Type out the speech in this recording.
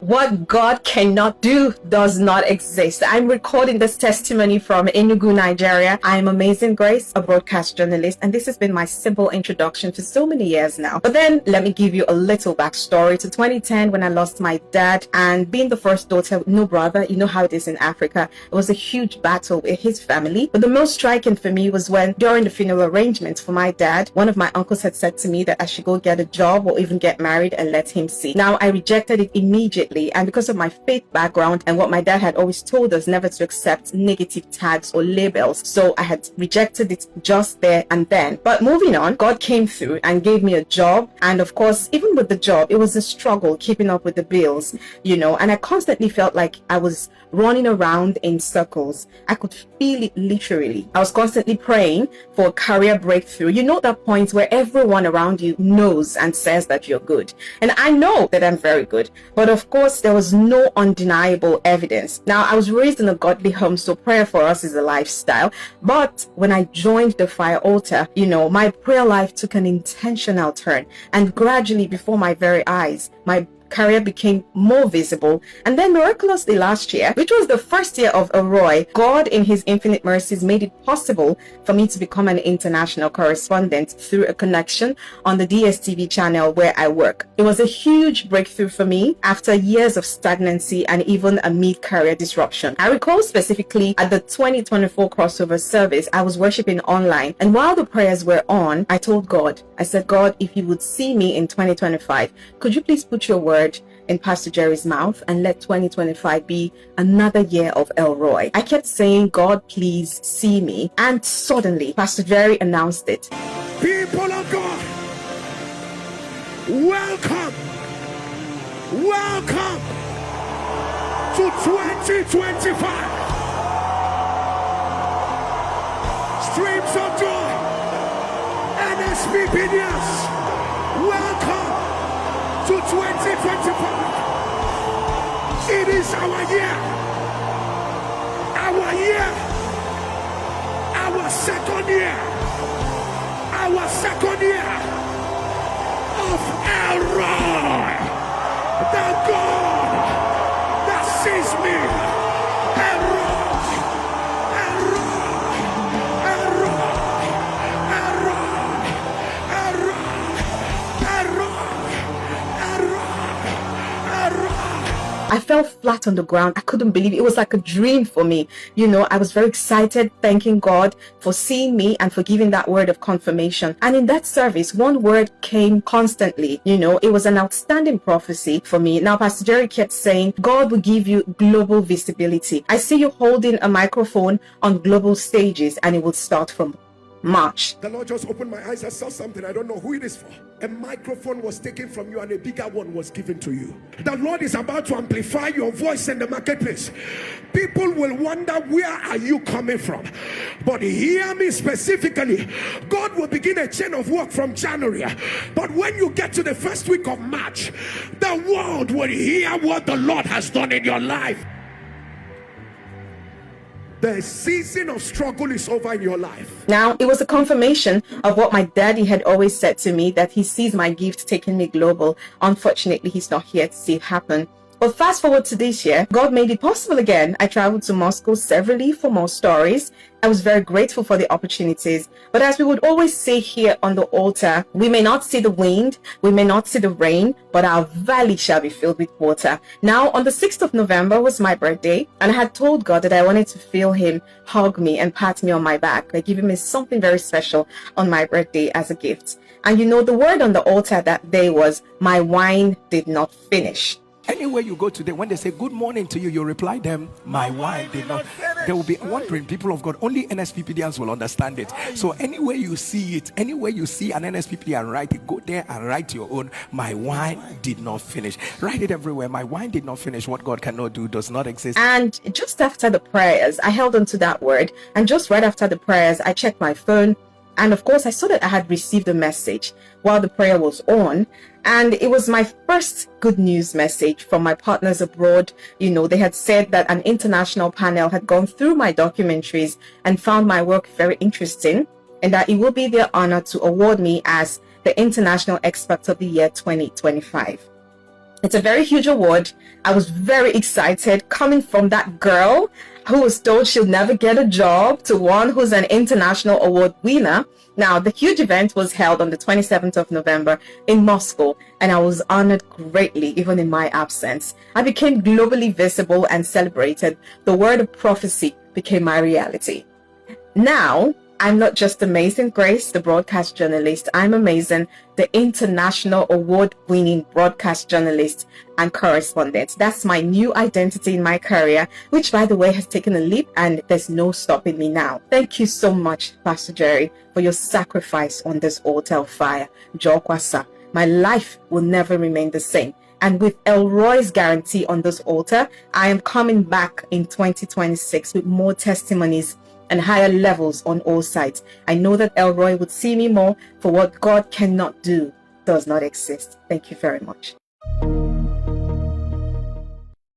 What God cannot do does not exist. I'm recording this testimony from Enugu, Nigeria. I'm Amazing Grace, a broadcast journalist, and this has been my simple introduction for so many years now. But then let me give you a little backstory to 2010 when I lost my dad, and being the first daughter with no brother, you know how it is in Africa. It was a huge battle with his family. But the most striking for me was when during the funeral arrangements for my dad, one of my uncles had said to me that I should go get a job or even get married and let him see. Now I rejected it immediately. And because of my faith background and what my dad had always told us never to accept negative tags or labels, so I had rejected it just there and then. But moving on, God came through and gave me a job. And of course, even with the job, it was a struggle keeping up with the bills, and I constantly felt like I was running around in circles. I could feel it literally. I was constantly praying for a career breakthrough. That point where everyone around you knows and says that you're good. And I know that I'm very good. But of course, there was no undeniable evidence. Now, I was raised in a godly home, so prayer for us is a lifestyle. But when I joined the fire altar, my prayer life took an intentional turn. And gradually, before my very eyes, my career became more visible. And then miraculously last year, which was the first year of EL-ROI, God in his infinite mercies made it possible for me to become an international correspondent through a connection on the DSTV channel where I work. It was a huge breakthrough for me after years of stagnancy and even a mid-career disruption. I recall specifically at the 2024 crossover service, I was worshiping online, and while the prayers were on, I told God, I said, God, if you would see me in 2025, could you please put your word in Pastor Jerry's mouth and let 2025 be another year of EL-ROI? I kept saying, God, please see me. And suddenly, Pastor Jerry announced it. People of God, welcome to 2025. Streams of joy, NSPPDS, welcome to 2025. It is our year, our second year of EL-ROI, the God that sees me. I fell flat on the ground. I couldn't believe it. It was like a dream for me. I was very excited, thanking God for seeing me and for giving that word of confirmation. And in that service, one word came constantly. It was an outstanding prophecy for me. Now, Pastor Jerry kept saying, God will give you global visibility. I see you holding a microphone on global stages, and it will start from March. The Lord just opened my eyes. I saw something. I don't know who it is for. A microphone was taken from you and a bigger one was given to you. The Lord is about to amplify your voice in the marketplace. People will wonder, where are you coming from? But hear me specifically. God will begin a chain of work from January. But when you get to the first week of March, the world will hear what the Lord has done in your life. The season of struggle is over in your life. Now, it was a confirmation of what my daddy had always said to me, that he sees my gift taking me global. Unfortunately, he's not here to see it happen. But fast forward to this year, God made it possible again. I traveled to Moscow severally for more stories. I was very grateful for the opportunities. But as we would always say here on the altar, we may not see the wind, we may not see the rain, but our valley shall be filled with water. Now, on the 6th of November was my birthday, and I had told God that I wanted to feel him hug me and pat me on my back, like giving me something very special on my birthday as a gift. And the word on the altar that day was, my wine did not finish. Anywhere you go today, when they say good morning to you, you reply them, my wine did not. They will be wondering, people of God, only NSPPDians will understand it. So anywhere you see it, anywhere you see an NSPPD and write it, go there and write your own, my wine did not finish. Write it everywhere. My wine did not finish. What God cannot do does not exist. And just after the prayers, I held on to that word. And just right after the prayers, I checked my phone. And of course, I saw that I had received a message while the prayer was on. And it was my first good news message from my partners abroad. They had said that an international panel had gone through my documentaries and found my work very interesting, and that it will be their honor to award me as the International Expert of the Year 2025. It's a very huge award. I was very excited coming from that girl who was told she'll never get a job to one who's an international award winner. Now, the huge event was held on the 27th of November in Moscow, and I was honored greatly, even in my absence. I became globally visible and celebrated. The word of prophecy became my reality. Now, I'm not just Amazing Grace, the broadcast journalist. I'm Amazing, the international award-winning broadcast journalist and correspondent. That's my new identity in my career, which, by the way, has taken a leap, and there's no stopping me now. Thank you so much, Pastor Jerry, for your sacrifice on this altar of fire. Jokwasa, my life will never remain the same. And with EL-ROI's guarantee on this altar, I am coming back in 2026 with more testimonies and higher levels on all sides. I know that EL-ROI would see me more, for what God cannot do does not exist. Thank you very much.